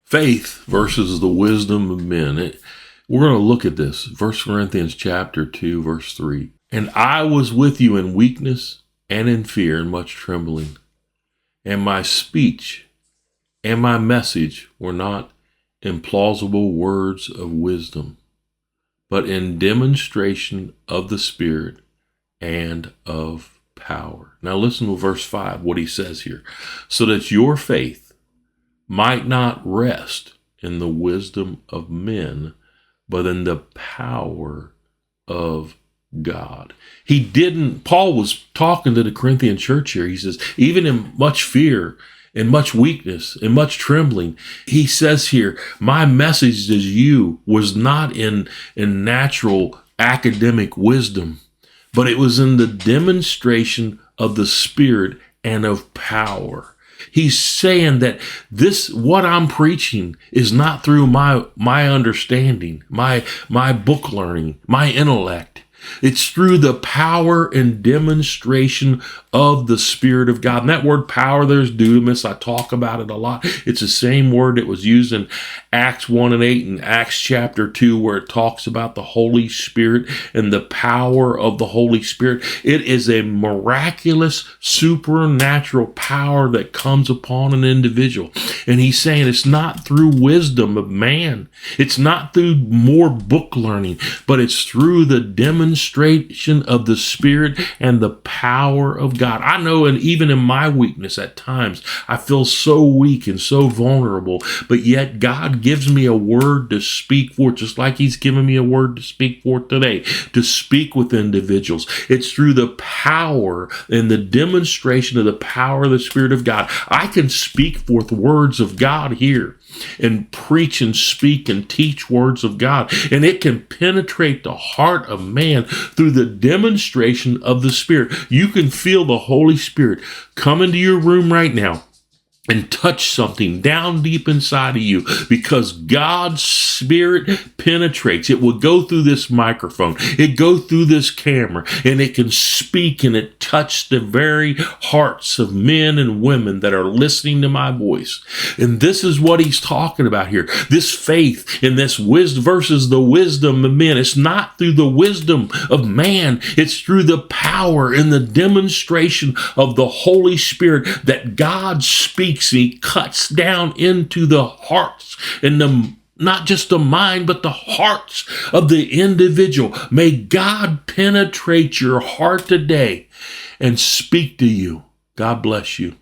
Faith versus the wisdom of men. We're going to look at this. 1 Corinthians chapter 2, verse 3. And I was with you in weakness and in fear and much trembling. And my speech and my message were not in plausible words of wisdom, but in demonstration of the Spirit and of power. Now listen to verse 5, what he says here. So that your faith might not rest in the wisdom of men, but in the power of God. Paul was talking to the Corinthian church here. He says, even in much fear and much weakness and much trembling, he says here, my message to you was not in natural academic wisdom, but it was in the demonstration of the Spirit and of power. He's saying that what I'm preaching is not through my understanding, my book learning, my intellect. It's through the power and demonstration of the Spirit of God. And that word power, there's dunamis. I talk about it a lot. It's the same word that was used in Acts 1 and 8 and Acts chapter 2, where it talks about the Holy Spirit and the power of the Holy Spirit. It is a miraculous, supernatural power that comes upon an individual. And he's saying it's not through wisdom of man. It's not through more book learning, but it's through the demonstration of the Spirit and the power of God. I know, and even in my weakness at times, I feel so weak and so vulnerable, but yet God gives me a word to speak for, just like he's given me a word to speak for today, to speak with individuals. It's through the power and the demonstration of the power of the Spirit of God. I can speak forth words of God here and preach and speak and teach words of God, and it can penetrate the heart of man through the demonstration of the Spirit. You can feel the Holy Spirit come into your room right now and touch something down deep inside of you, because God's Spirit penetrates. It will go through this microphone. It go through this camera, and it can speak, and it touch the very hearts of men and women that are listening to my voice. And this is what he's talking about here. This faith and this wisdom versus the wisdom of men. It's not through the wisdom of man. It's through the power and the demonstration of the Holy Spirit that God speaks. He cuts down into the hearts and not just the mind, but the hearts of the individual. May God penetrate your heart today and speak to you. God bless you.